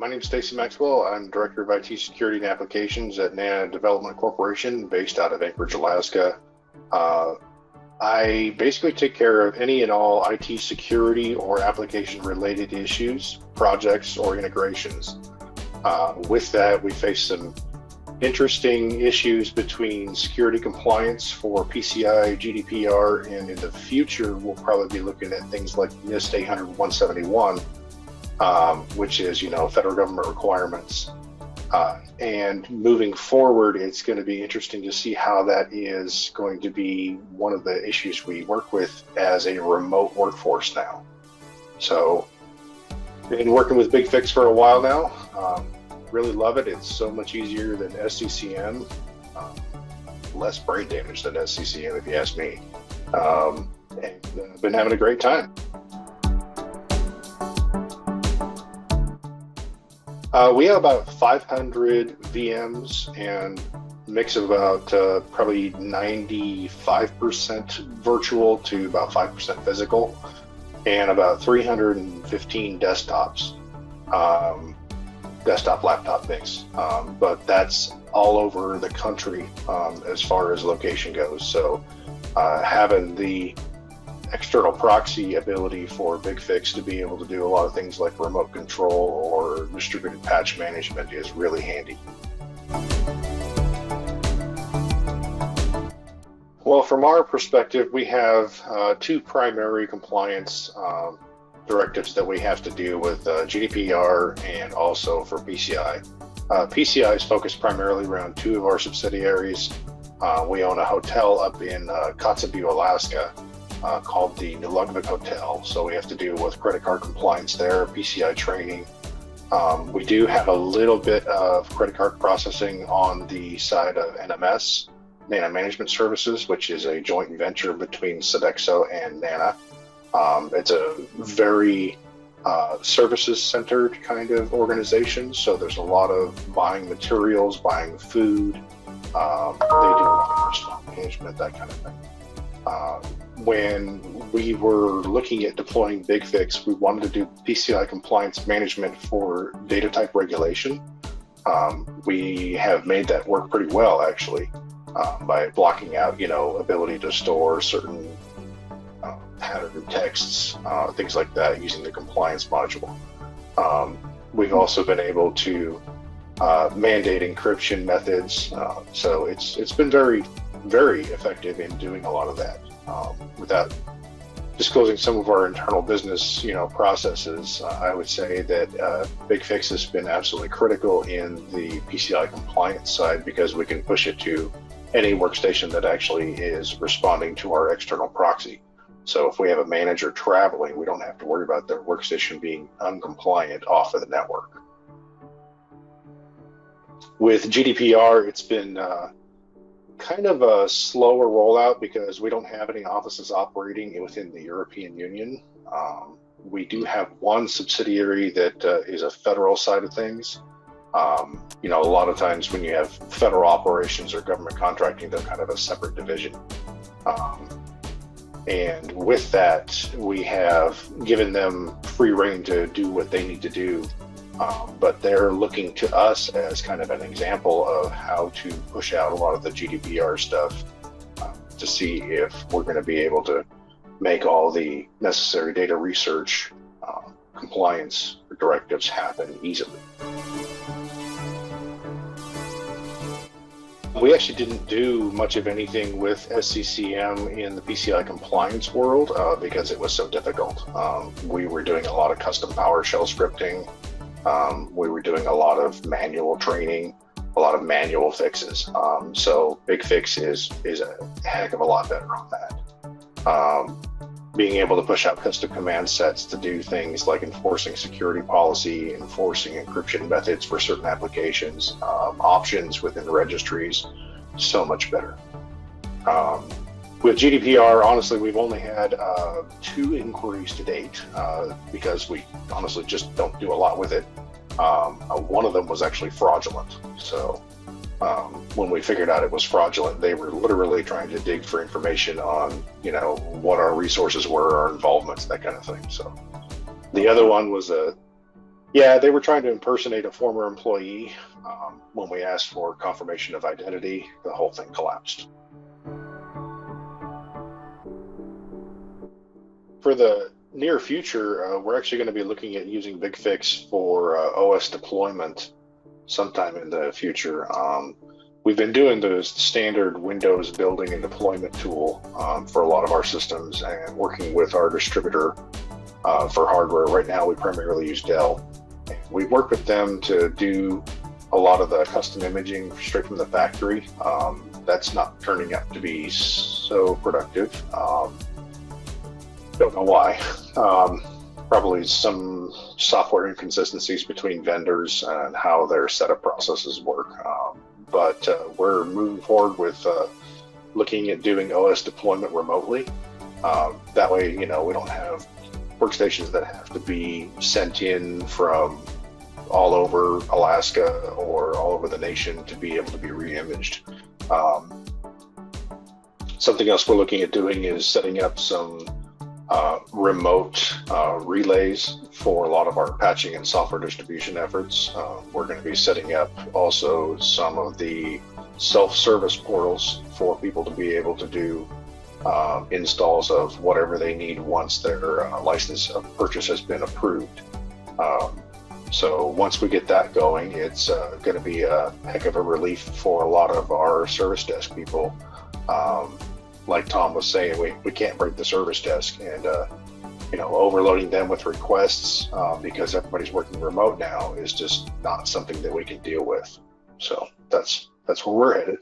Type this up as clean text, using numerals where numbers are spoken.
My name is Stacy Maxwell. I'm Director of IT Security and Applications at NANA Development Corporation, based out of Anchorage, Alaska. I basically take care of any and all IT security or application-related issues, projects, or integrations. With that, we face some interesting issues between security compliance for PCI, GDPR, and in the future, we'll probably be looking at things like NIST 800-171, which is, federal government requirements. And moving forward, it's going to be interesting to see how that is going to be one of the issues we work with as a remote workforce now. So, been working with BigFix for a while now. Really love it. It's so much easier than SCCM. Less brain damage than SCCM, if you ask me. And been having a great time. We have about 500 VMs and mix of about probably 95% virtual to about 5% physical, and about 315 desktops, desktop laptop mix. But that's all over the country as far as location goes. So having the external proxy ability for BigFix to be able to do a lot of things like remote control or distributed patch management is really handy. Well, from our perspective, we have two primary compliance directives that we have to deal with, GDPR and also for PCI. PCI is focused primarily around two of our subsidiaries. We own a hotel up in Kotzebue, Alaska, called the Nulugvik Hotel. So we have to deal with credit card compliance there, PCI training. We do have a little bit of credit card processing on the side of NMS, NANA Management Services, which is a joint venture between Sodexo and NANA. It's a very services-centered kind of organization. So there's a lot of buying materials, buying food. They do a lot of restaurant management, that kind of thing. When we were looking at deploying BigFix, we wanted to do PCI compliance management for data type regulation. We have made that work pretty well, actually, by blocking out, ability to store certain pattern texts, things like that, using the compliance module. We've also been able to mandate encryption methods, so it's been very, very effective in doing a lot of that. Without disclosing some of our internal business, processes, I would say that BigFix has been absolutely critical in the PCI compliance side, because we can push it to any workstation that actually is responding to our external proxy. So if we have a manager traveling, we don't have to worry about their workstation being uncompliant off of the network. With GDPR, it's been kind of a slower rollout because we don't have any offices operating within the European Union. We do have one subsidiary that is a federal side of things. A lot of times when you have federal operations or government contracting, they're kind of a separate division. And with that, we have given them free rein to do what they need to do. But they're looking to us as kind of an example of how to push out a lot of the GDPR stuff to see if we're going to be able to make all the necessary data research compliance directives happen easily. We actually didn't do much of anything with SCCM in the PCI compliance world because it was so difficult. We were doing a lot of custom PowerShell scripting. We were doing a lot of manual training, a lot of manual fixes. So BigFix is a heck of a lot better on that. Being able to push out custom command sets to do things like enforcing security policy, enforcing encryption methods for certain applications, options within the registries, so much better. With GDPR, honestly, we've only had 2 inquiries to date because we honestly just don't do a lot with it. One of them was actually fraudulent. So when we figured out it was fraudulent, they were literally trying to dig for information on, what our resources were, our involvements, that kind of thing. So the other one was a Yeah, they were trying to impersonate a former employee. When we asked for confirmation of identity, the whole thing collapsed. For the near future, we're actually going to be looking at using BigFix for OS deployment sometime in the future. We've been doing the standard Windows building and deployment tool for a lot of our systems and working with our distributor for hardware. Right now, we primarily use Dell. We work with them to do a lot of the custom imaging straight from the factory. That's not turning out to be so productive. Don't know why. Probably some software inconsistencies between vendors and how their setup processes work. But we're moving forward with looking at doing OS deployment remotely. That way, we don't have workstations that have to be sent in from all over Alaska or all over the nation to be able to be re-imaged. Something else we're looking at doing is setting up some remote relays for a lot of our patching and software distribution efforts. We're going to be setting up also some of the self-service portals for people to be able to do installs of whatever they need once their license of purchase has been approved. So once we get that going, it's going to be a heck of a relief for a lot of our service desk people. Like Tom was saying, we can't break the service desk, and overloading them with requests because everybody's working remote now is just not something that we can deal with. So that's where we're headed.